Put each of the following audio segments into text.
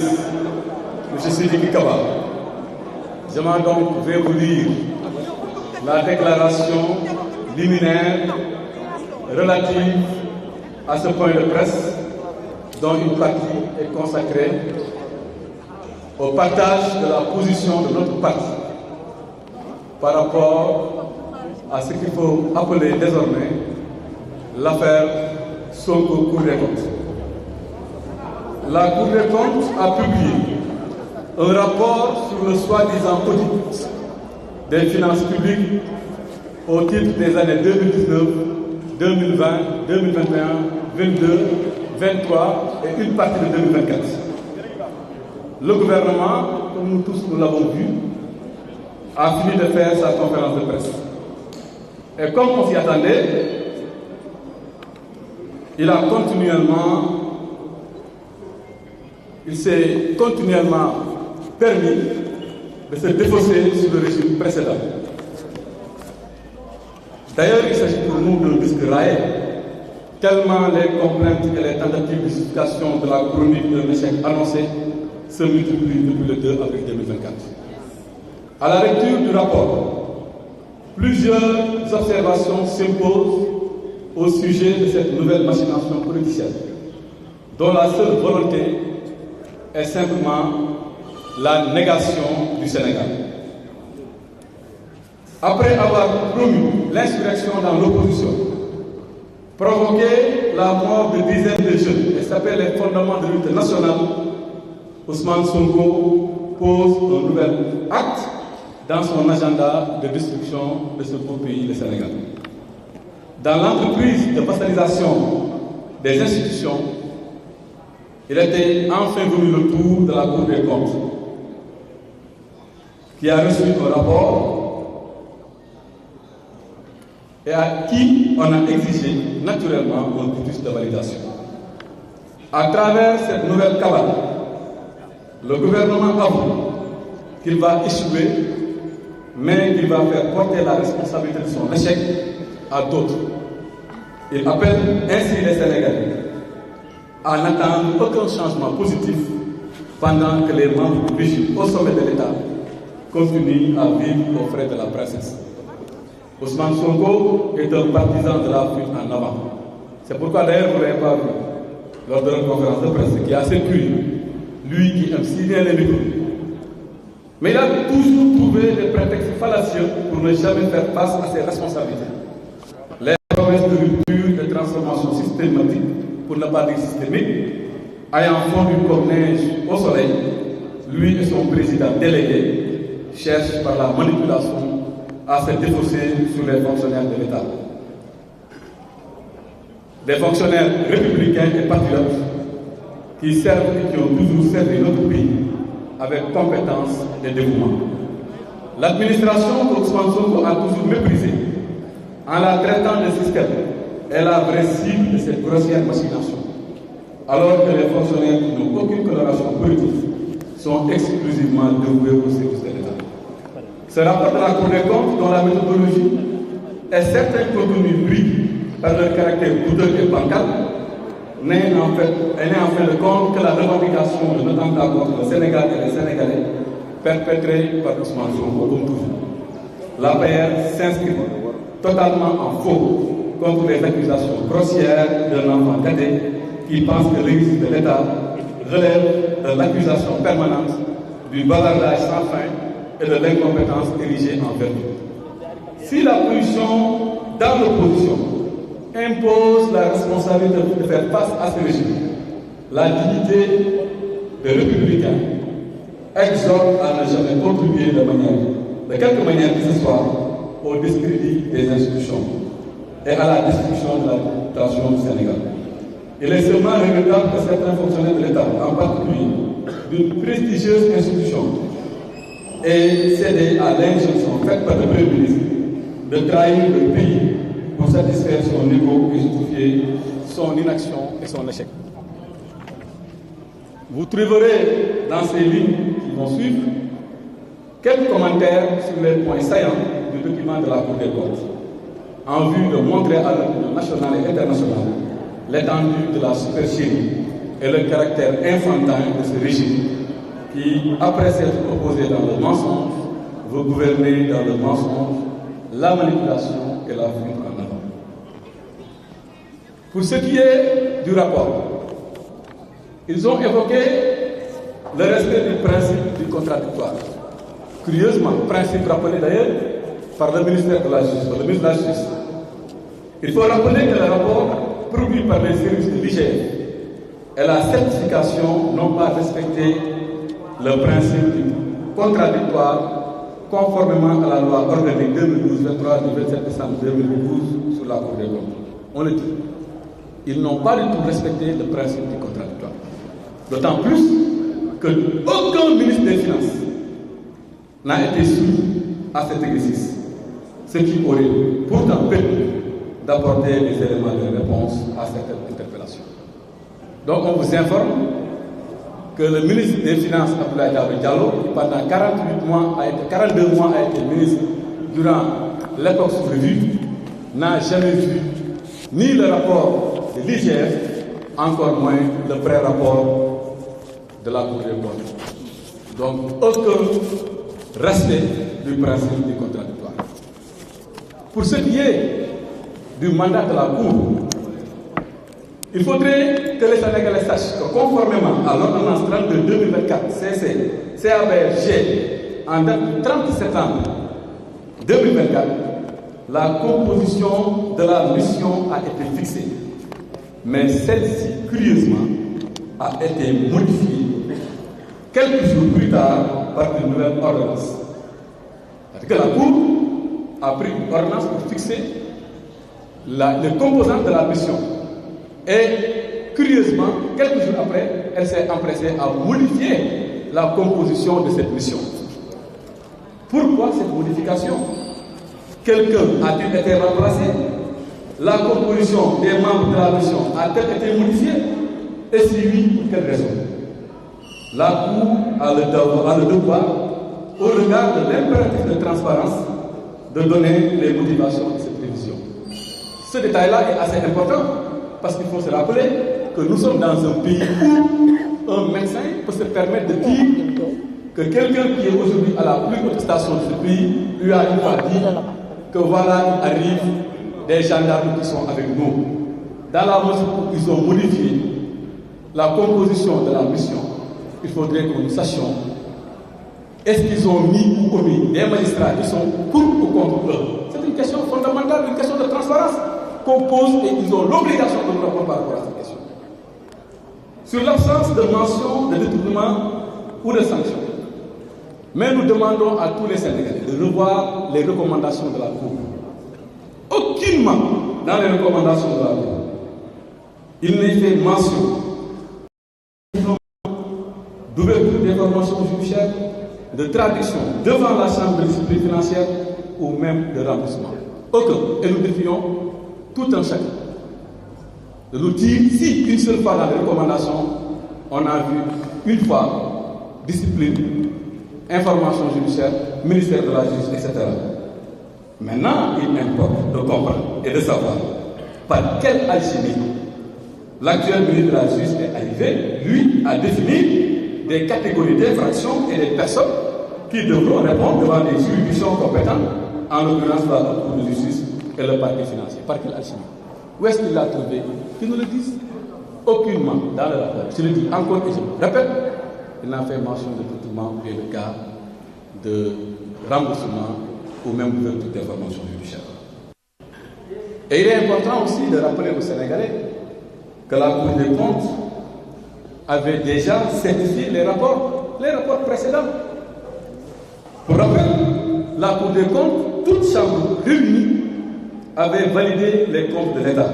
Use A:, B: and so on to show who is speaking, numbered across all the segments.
A: M. Sidiki Kaba. Je m'en donc vais vous lire la déclaration liminaire relative à ce point de presse dont une partie est consacrée au partage de la position de notre parti par rapport à ce qu'il faut appeler désormais l'affaire Sonko Cour des comptes. La Cour des comptes a publié un rapport sur le soi-disant audit des finances publiques au titre des années 2019, 2020, 2021, 2022, 2023 et une partie de 2024. Le gouvernement, comme nous tous nous l'avons vu, a fini de faire sa conférence de presse. Et comme on s'y attendait, il s'est continuellement permis de se défausser sur le régime précédent. D'ailleurs, il s'agit pour nous d'un disque raillé, tellement les complaintes et les tentatives de justification de la chronique d'un échec annoncé se multiplient depuis le 2 avril 2024. À la lecture du rapport, plusieurs observations s'imposent au sujet de cette nouvelle machination politicienne, dont la seule volonté est simplement la négation du Sénégal. Après avoir promu l'insurrection dans l'opposition, provoqué la mort de dizaines de jeunes et s'appelle les fondements de lutte nationale, Ousmane Sonko pose un nouvel acte dans son agenda de destruction de ce beau pays, le Sénégal. Dans l'entreprise de vassalisation des institutions, il était enfin venu le tour de la Cour des comptes, qui a reçu un rapport et à qui on a exigé naturellement un titre de validation. À travers cette nouvelle cabale, le gouvernement avoue qu'il va échouer, mais qu'il va faire porter la responsabilité de son échec à d'autres. Il appelle ainsi les Sénégalais à n'attendre aucun changement positif pendant que les membres du régime au sommet de l'État continuent à vivre aux frais de la princesse. Ousmane Sonko est un partisan de la fuite en avant. C'est pourquoi d'ailleurs vous ne l'avez pas vu lors de la conférence de presse qui a circulé, lui qui aime si bien les micros. Mais il a toujours trouvé des prétextes fallacieux pour ne jamais faire face à ses responsabilités. Les promesses de rupture, de transformation systématique, pour ne pas dire systémique, ayant fondu comme neige au soleil, lui et son président délégué cherchent par la manipulation à se défausser sur les fonctionnaires de l'État. Des fonctionnaires républicains et patriotes qui servent et qui ont toujours servi notre pays avec compétence et dévouement. L'administration d'Ousmane Sonko a toujours méprisé, en la traitant de système, est la vraie cible de cette grossière machination, alors que les fonctionnaires qui n'ont aucune coloration politique sont exclusivement dévoués au service de l'État. Ce rapport de la Cour des comptes, dont la méthodologie et certains contenus brillent par leur caractère douteux et bancal, n'est en fin de compte que la revendication de notre attentat contre le Sénégal et les Sénégalais perpétrée par Ousmane Sonko comme toujours. L'APR s'inscrit totalement en faux contre les accusations grossières d'un enfant cadet qui pense que l'existence de l'État relève de l'accusation permanente, du bavardage sans fin et de l'incompétence érigée en vertu. Si la position dans l'opposition impose la responsabilité de faire face à ce régime, la dignité des républicains exhorte à ne jamais contribuer de quelque manière que ce soit, au discrédit des institutions et à la destruction de la réputation du Sénégal. Il est seulement regrettable que certains fonctionnaires de l'État, en particulier d'une prestigieuse institution, aient cédé à l'injonction faite par le Premier ministre de trahir le pays pour satisfaire son ego et justifier son inaction et son échec. Vous trouverez dans ces lignes qui vont suivre quelques commentaires sur les points saillants du document de la Cour des comptes, en vue de montrer à l'opinion nationale et internationale l'étendue de la supercherie et le caractère enfantin de ce régime qui, après s'être opposé dans le mensonge, veut gouverner dans le mensonge, la manipulation et la fuite en avant. Pour ce qui est du rapport, ils ont évoqué le respect du principe du contradictoire. Curieusement, principe rappelé d'ailleurs par le ministère de la Justice, le ministre de la Justice. Il faut rappeler que le rapport produit par les services de l'IGF et la certification n'ont pas respecté le principe du contradictoire conformément à la loi organique 2012-23 du 27 décembre 2012 sur la Cour des comptes. On le dit. Ils n'ont pas du tout respecté le principe du contradictoire. D'autant plus qu'aucun ministre des Finances n'a été soumis à cet exercice, ce qui aurait pourtant permis d'apporter des éléments de réponse à cette interpellation. Donc on vous informe que le ministre des Finances, Abdoulaye Daouda Diallo, qui pendant 42 mois a été ministre durant l'époque sous revue, n'a jamais vu ni le rapport de l'IGF, encore moins le pré-rapport de la Cour des comptes. Donc aucun respect du principe du contradictoire. Pour ce qui est du mandat de la Cour, il faudrait que les Sénégalais sachent que conformément à l'ordonnance 32/2024 CC CABRG en date du 30 septembre 2024, la composition de la mission a été fixée. Mais celle-ci, curieusement, a été modifiée quelques jours plus tard par une nouvelle ordonnance. Parce que la Cour a pris une ordonnance pour fixer les composantes de la mission. Et curieusement, quelques jours après, elle s'est empressée à modifier la composition de cette mission. Pourquoi cette modification? Quelqu'un a-t-il été remplacé? La composition des membres de la mission a-t-elle été modifiée? Et si oui, pour quelle raison? La Cour a le devoir, au regard de l'impératif de transparence, de donner les motivations de cette révision. Ce détail-là est assez important parce qu'il faut se rappeler que nous sommes dans un pays où un médecin peut se permettre de dire que quelqu'un qui est aujourd'hui à la plus haute station de ce pays lui a une fois dit que voilà, il arrive des gendarmes qui sont avec nous. Dans la mesure où ils ont modifié la composition de la mission, il faudrait que nous sachions est-ce qu'ils ont mis ou omis des magistrats qui sont pour ou contre eux. C'est une question fondamentale, une question de transparence qu'on pose et ils ont l'obligation de nous répondre par rapport à cette question. Sur l'absence de mention de détournement ou de sanction, mais nous demandons à tous les Sénégalais de revoir les recommandations de la Cour. Aucunement dans les recommandations de la Cour, il n'est fait mention d'ouverture des formations judiciaires, de traduction devant la Chambre de discipline financière ou même de remboursement. Aucun. Et nous défions tout un chacun de nous dire si une seule fois dans les recommandations, on a vu une fois discipline, information judiciaire, ministère de la Justice, etc. Maintenant, il importe de comprendre et de savoir par quelle alchimie l'actuel ministre de la Justice est arrivé, lui, à définir des catégories d'infractions et des personnes qui devront répondre devant des juridictions compétentes, en l'occurrence la Cour de justice et le parquet financier. Par quelle alchimie? Où est-ce qu'il l'a trouvé? Qu'ils nous le disent. Aucunement dans le rapport. Je le dis encore et je le répète, il n'a fait mention de détournement ou de cas de remboursement ou même d'ouverture d'informations judiciaires. Et il est important aussi de rappeler aux Sénégalais que la Cour des comptes avait déjà certifié les rapports précédents. Pour rappel, la Cour des comptes, toute chambre réunie, avait validé les comptes de l'État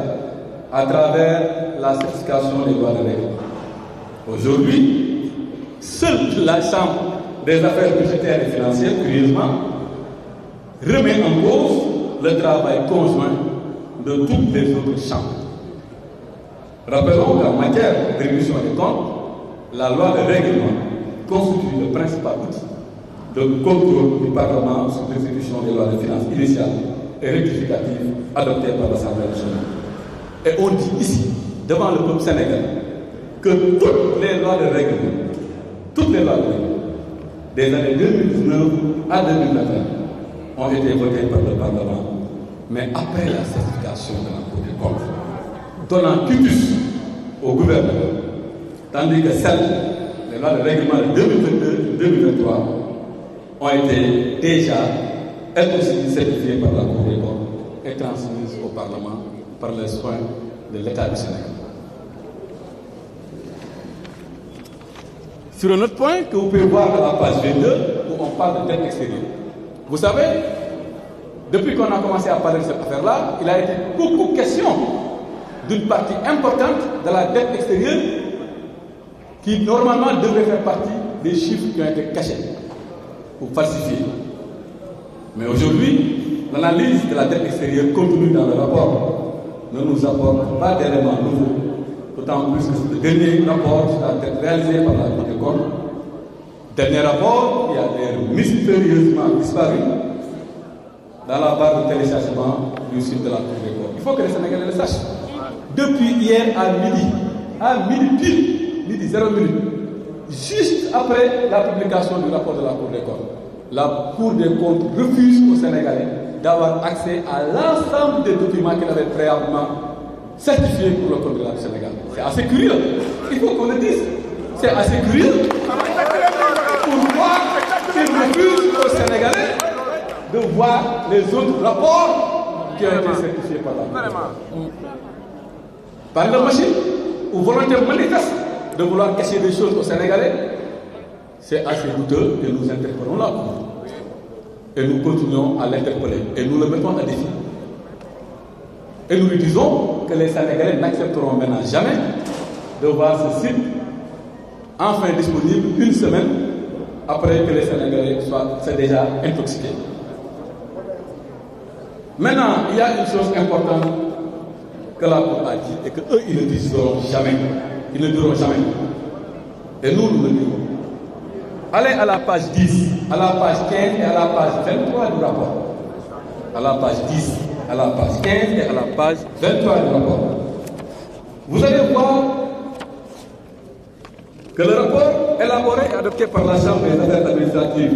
A: à travers la certification des lois de règlement. Aujourd'hui, seule la Chambre des affaires budgétaires et financières, curieusement, remet en cause le travail conjoint de toutes les autres chambres. Rappelons qu'en matière de révision des comptes, la loi de règlement constitue le principal outil de contrôle du Parlement sur l'exécution des lois de finances initiales et rectificatives adoptées par l'Assemblée nationale. Et on dit ici, devant le peuple sénégalais, que toutes les lois de règlement, toutes les lois de règlement, des années 2019 à 2021 ont été votées par le Parlement, mais après la certification de la Cour des comptes, donnant quitus au gouvernement, tandis que les lois de règlement de 2022-2023 ont été déjà, elles aussi certifiées par la Cour des comptes et transmises au Parlement par les soins de l'État du Sénégal. Sur un autre point que vous pouvez voir à la page 22, où on parle de dette extérieure. Vous savez, depuis qu'on a commencé à parler de cette affaire-là, il a été beaucoup question d'une partie importante de la dette extérieure qui normalement devrait faire partie des chiffres qui ont été cachés ou falsifiés. Mais aujourd'hui, l'analyse de la dette extérieure contenue dans le rapport ne nous apporte pas d'éléments nouveaux. D'autant plus que le dernier rapport qui a été réalisé par la Cour des comptes, dernier rapport qui a été mystérieusement disparu dans la barre de téléchargement du site de la Cour des comptes. Il faut que les Sénégalais le sachent. Depuis hier à midi 0 minute, juste après la publication du rapport de la Cour des comptes, la Cour des comptes refuse aux Sénégalais d'avoir accès à l'ensemble des documents qu'elle avait préalablement certifiés pour le compte de la Sénégal. C'est assez curieux. Il faut qu'on le dise. C'est assez curieux. Pourquoi ils refusent aux Sénégalais de voir les autres rapports qui ont été certifiés par la Cour? Par la machine ou volonté manifeste de vouloir cacher des choses aux Sénégalais, c'est assez douteux et nous interpellons la Cour. Et nous continuons à l'interpeller. Et nous le mettons à défi. Et nous lui disons que les Sénégalais n'accepteront maintenant jamais de voir ce site enfin disponible une semaine après que les Sénégalais soient déjà intoxiqués. Maintenant, il y a une chose importante que la Cour a dit et qu'eux, ils ne diront jamais. Ils ne diront jamais. Et nous, nous le dirons. Allez à la page 10, à la page 15 et à la page 23 du rapport. À la page 10, à la page 15 et à la page 23 du rapport. Vous allez voir que le rapport élaboré et adopté par la Chambre des affaires administratives,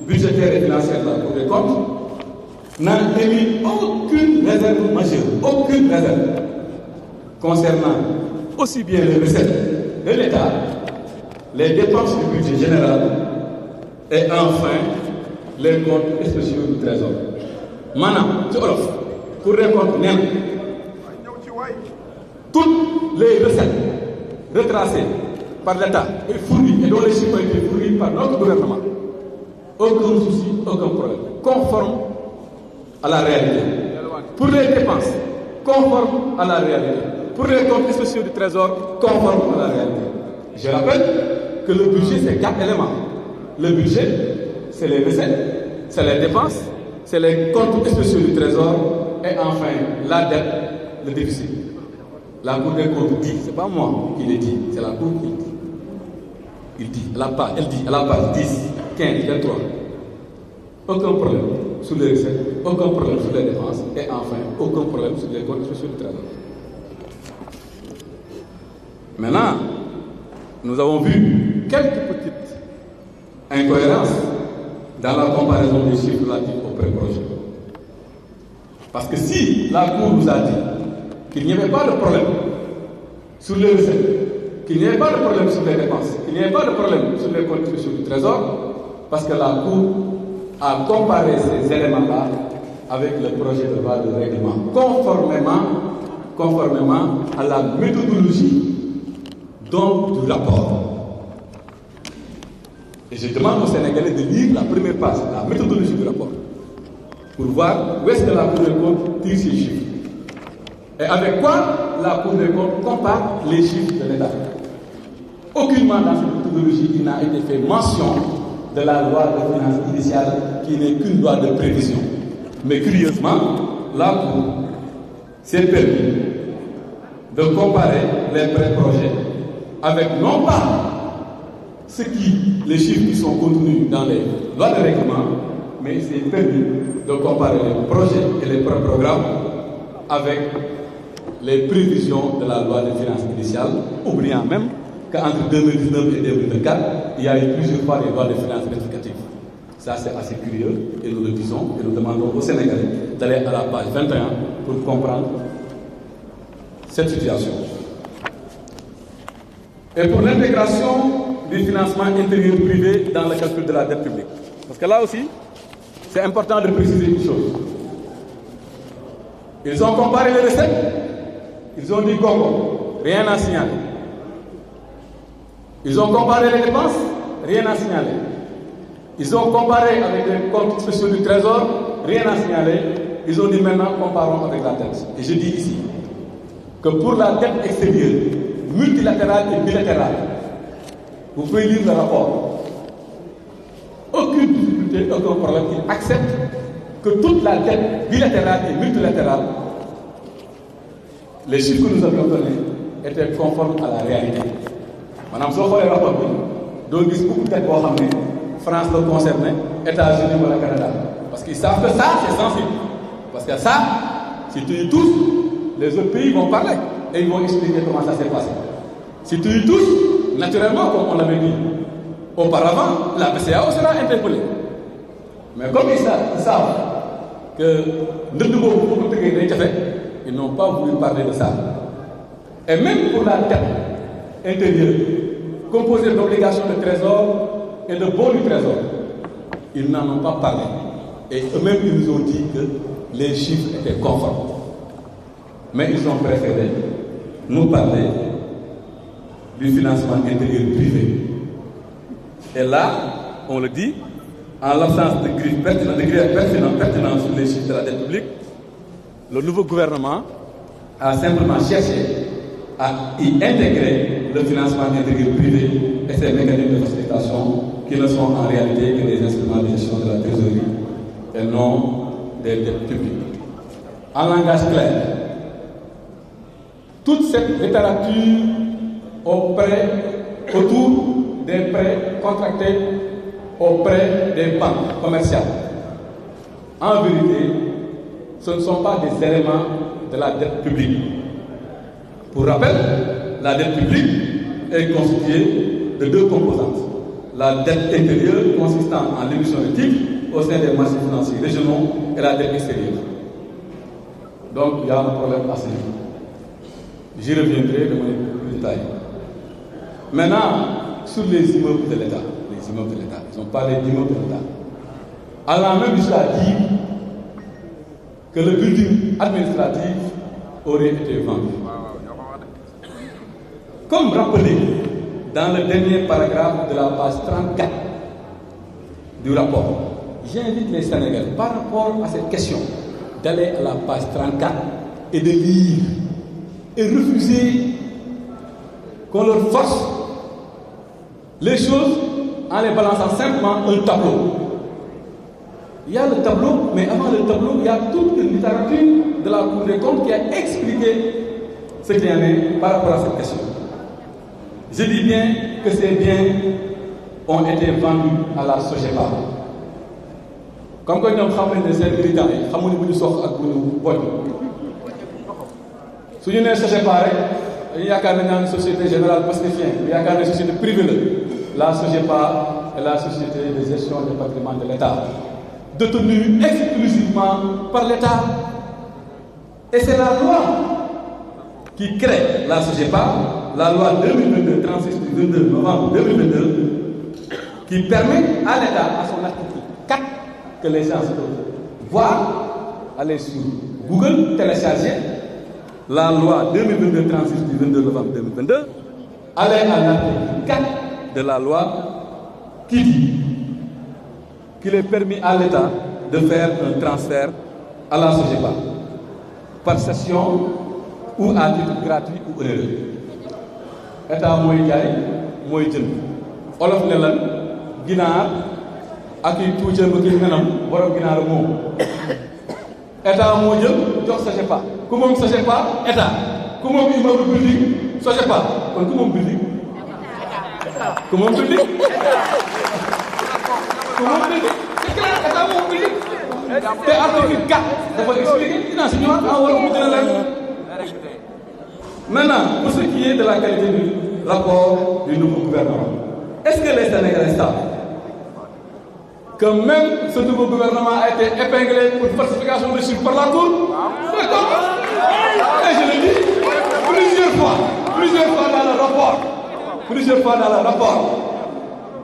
A: budgétaires et financières de la Cour des comptes n'a émis aucune réserve majeure, aucune réserve concernant aussi bien les recettes de l'État, les dépenses du budget général et enfin les comptes spéciaux du Trésor. Maintenant, ci olof, Cour des comptes nee na toutes les recettes retracées par l'État et fournies et dont les chiffres ont été fournis par notre gouvernement, aucun souci, aucun problème, conforme à la réalité. Pour les dépenses, conforme à la réalité. Pour les comptes spéciaux du Trésor, conforme à la réalité. Je rappelle que le budget, c'est 4 éléments. Le budget, c'est les recettes, c'est les dépenses, c'est les comptes spéciaux du Trésor et enfin la dette, le déficit. La Cour des comptes dit, c'est pas moi qui l'ai dit, c'est la Cour qui dit. Elle dit à la page 10, 15, 23, aucun problème sur les recettes, aucun problème sur les dépenses et enfin aucun problème sur les comptes spéciaux du Trésor. Maintenant, nous avons vu quelques petites incohérences dans la comparaison des chiffres relatifs au pré-projet. Parce que si la Cour nous a dit qu'il n'y avait pas de problème sur les recettes, qu'il n'y avait pas de problème sur les dépenses, qu'il n'y avait pas de problème sur les comptes spéciaux du Trésor, parce que la Cour a comparé ces éléments-là avec le projet de loi de règlement, conformément à la méthodologie donc du rapport. Et je demande aux Sénégalais de lire la première page, la méthodologie du rapport, pour voir où est-ce que la Cour des comptes tire ses chiffres. Et avec quoi la Cour des comptes compare les chiffres de l'État. Aucunement dans cette méthodologie, il n'a été fait mention de la loi de finances initiale qui n'est qu'une loi de prévision. Mais curieusement, la Cour s'est permis de comparer les pré-projets avec non pas les chiffres qui sont contenus dans les lois de règlement, mais il s'est permis de comparer les projets et les pré-programmes avec les prévisions de la loi de finances initiale, oubliant même qu'entre 2019 et 2024, il y a eu plusieurs fois des lois de finances rectificatives. Ça, c'est assez curieux, et nous le disons, et nous demandons aux Sénégalais d'aller à la page 21 pour comprendre cette situation. Et pour l'intégration du financement intérieur privé dans le calcul de la dette publique. Parce que là aussi, c'est important de préciser une chose. Ils ont comparé les recettes, ils ont dit Congo, rien à signaler. Ils ont comparé les dépenses, rien à signaler. Ils ont comparé avec les comptes spéciaux du Trésor, rien à signaler. Ils ont dit maintenant, comparons avec la dette. Et je dis ici que pour la dette extérieure, multilatérale et bilatérale, vous pouvez lire le rapport. Aucune difficulté, aucun problème. Ils acceptent que toute la dette bilatérale et multilatérale, les chiffres que nous avions donnés, étaient conformes à la réalité. Madame, si vous voyez le rapport, donc il y a beaucoup de dettes qui France le concernait, États-Unis ou le Canada. Parce qu'ils savent que ça, c'est sensible. Parce que ça, si tu y touches, les autres pays vont parler et ils vont expliquer comment ça s'est passé. Si tu y touches, naturellement, comme on l'avait dit auparavant, la BCEAO sera interpellée. Mais comme ils savent que ils n'ont pas voulu parler de ça. Et même pour la dette intérieure, composée d'obligations de trésor et de bons du trésor, ils n'en ont pas parlé. Et eux-mêmes, ils nous ont dit que les chiffres étaient conformes. Mais ils ont préféré nous parler du financement intérieur privé. Et là, on le dit, en l'absence de griffes pertinentes sur les chiffres de la dette publique, le nouveau gouvernement a simplement cherché à y intégrer le financement intérieur privé et ses mécanismes de facilitation qui ne sont en réalité que des instruments de gestion de la trésorerie et non des dettes publiques. En langage clair, toute cette littérature autour des prêts contractés auprès des banques commerciales, en vérité, ce ne sont pas des éléments de la dette publique. Pour rappel, la dette publique est constituée de deux composantes. La dette intérieure consistant en l'émission de titres au sein des marchés financiers régionaux et la dette extérieure. Donc il y a un problème à ce niveau. J'y reviendrai de manière plus détaillée. Maintenant, sur les immeubles de l'État, ils ont parlé d'immeubles de l'État, allant même jusqu'à dire que le building administratif aurait été vendu. Comme rappelé dans le dernier paragraphe de la page 34 du rapport, j'invite les Sénégalais, par rapport à cette question, d'aller à la page 34 et de lire et refuser qu'on leur force les choses en les balançant simplement un tableau. Il y a le tableau, mais avant le tableau, il y a toute une littérature de la Cour des comptes qui a expliqué ce qu'il y en est par rapport à cette question. Je dis bien que ces biens ont été vendus à la Sogepa. Comme que nous savons que ces militants, nous savons que nous sommes à Boy. Si nous sommes Sogepa, il y a une société générale pacifienne, il y a une société privée. La Sogepa est la société de gestion du patrimoine de l'État, détenue exclusivement par l'État. Et c'est la loi qui crée la Sogepa, la loi 2022-36 du 22 novembre 2022, qui permet à l'État, à son article 4, que les gens peuvent voir, aller sur Google, télécharger la loi 2022-36 du 22 novembre 2022, aller à l'article 4 de la loi qui dit qu'il est permis à l'État de faire un transfert à la Sogepa par cession ou à titre gratuit ou onéreux. État mooy jaay mooy jënd olof ne lan ginaar ak i tuuteem ak i nenam borom ginaar moom État moo jël jox Sogepa ku moom Sogepa État ku moom immeuble public Sogepa kon ku moom public ku moom public ku moom public c'est clair État moom public te article 4 dafa expliquer dinaa si ñëwaat en wala mu gën a leer. Maintenant, pour ce qui est de la qualité du rapport du nouveau gouvernement. Est-ce que les Sénégalais savent que même ce nouveau gouvernement a été épinglé pour falsification de chiffres par la Cour? Et je le dis plusieurs fois dans le rapport,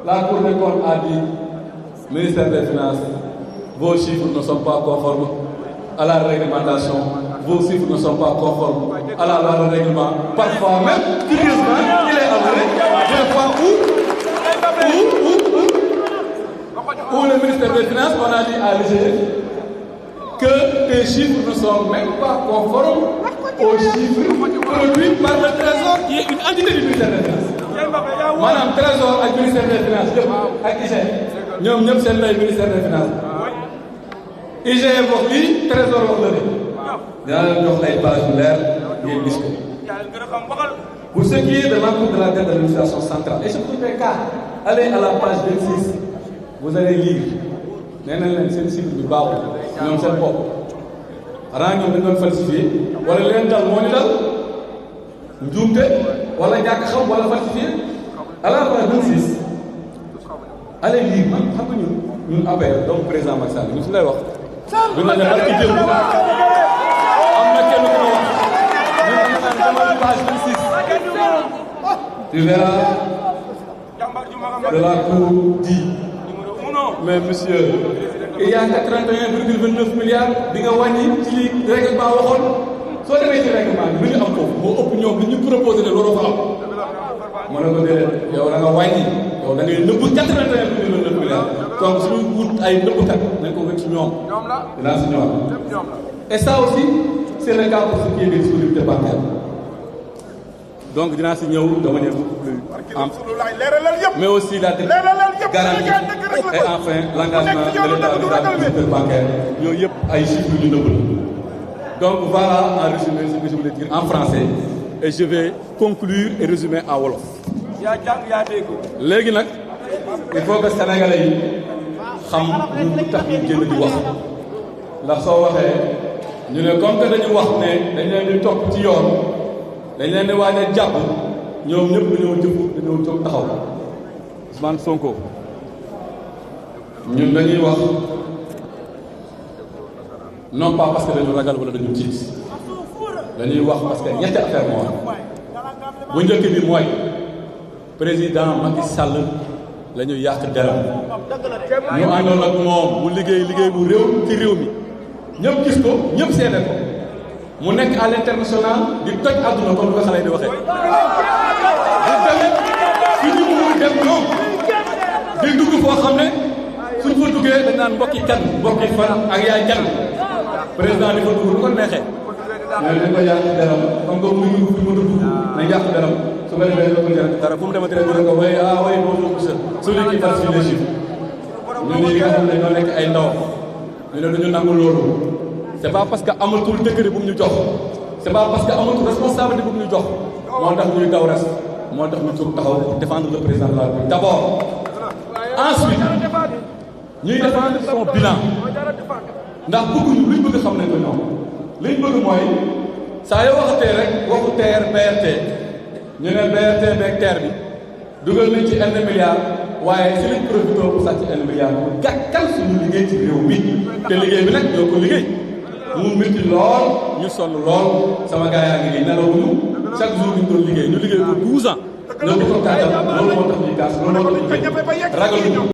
A: la Cour des comptes a dit, ministère des Finances, vos chiffres ne sont pas conformes à la réglementation, vos chiffres ne sont pas conformes à la loi de règlement. Parfois même, curieusement, il est avoué des fois où le ministère des Finances, on a dit à l'IGF que les chiffres ne sont même pas conformes aux chiffres produits par le Trésor, qui est une entité du ministère des Finances. Madame Trésor ak ministère des Finances yëpp ak IGF ñoom ñëpp seen lay ministère des Finances. IGF wax lii Trésor wax la de. dinaa leen jox ay pages yu leer ngeen gis ko. Pour ce qui est de l'encours de la dette de l'administration centrale, et surtout des cas, allez à la page 26, vous allez lire. nee nañ leen seen chiffre bi baaxul ñoom seen bopp xanaa ñoom dañ doon falsifié wala leen dal moo ñu dal njuumte wala ñàkk xam wala falsifié à la page 26 allez lire man xam nga ñun APR donc président Macky Sall ñu su lay wax du na ne barki démb am na kenn ku ma wax ñu naan demal page 26 tu verras de la Cour dit mais monsieur il y a 81,29 milliards di nga wàññi ci li règlement waxoon soo demee ci règlement bi lu ñu am foofu moo ëpp ñoom li ñu proposé ne loolu fa am ma ne ko déedéet yow da nga wàññi yow da ngay nëbbu 81,29 milliards donc suñu wut ay nëbbukat nañ ko wëcc ci ñoom dinaa si ñëwaat et ça aussi c'est le cas pour ce qui est des disponibilités bancaires donc dinaa si ñëw de manière beaucoup plus ample mais aussi la dette garantie et enfin l'engagement de l'État vis-à-vis du secteur bancaire yooyu yëpp ay chiffres yu nëbb la donc voilà en résumé ce que je voulais dire en français et je vais conclure et résumer en wolof. léegi nag il faut que sénégalais yi xam ñu tax ñu génn di wax ndax soo waxee ñu ne comme que dañu wax ne dañ leen di topp ci yoon dañ leen di waaj a jàpp ñoom ñëpp dañoo jóg taxaw Ousmane Sonko ñun dañuy wax non pas parce que dañu ragal wala dañu tiit dañuy wax parce que ñetti affaire moo am bu njëkk bi mooy président Macky Sall la ñu yàq deram ñu àndoon ak moom mu liggéey bu réew ci réew mi ñëpp gis ko ñëpp seede ko mu nekk à l'international di toj àdduna comme ni ko xale di waxee di tamit fi ñu mënul dem ñoom di dugg foo xam ne suñ fa duggee dañ naan mbokki kan mbokki fan ak yaay kan président di fa dugg lu ko neexee mais dañ ko yàq deram comme que muy dugg fi mu dugg nañ yàq deram su ko defee ko jël dara fu mu demati rek ñu ne ko way way bonjour monsieur celui qui falsifie les chiffres ñun ñi nga xam ne ñoo nekk ay ndaw ñu ne duñu nangu loolu c'est pas parce que amatul décret bu mu ñu jox c'est pas parce que amatul responsabilité bu mu ñu jox moo tax ñuy daw res moo tax ñu jóg taxaw pour défendre le président de la République d'abord ensuite ñuy défendre son bilan ndax bëgguñu luñ bëgg xam nañ ko ñoom liñ bëgg mooy saa yoo waxatee rek waxu TER BRT ñu ne BRT beeg TER bi dugal nañ ci 1 milliard waaye si lañ profité pour sàcc 1 milliard pour gàkkal suñu liggéey ci réew mi te liggéey bi nag ñoo ko liggéey mu métti lool ñu sonn lool sama gars yaa ngi nii nelawuñu chaque jour ñu doon liggéey ñu liggéey ko 12 ans ñoo ko kàttan loolu moo tax ñuy kaas loolu moo tax ñuy ragaluñu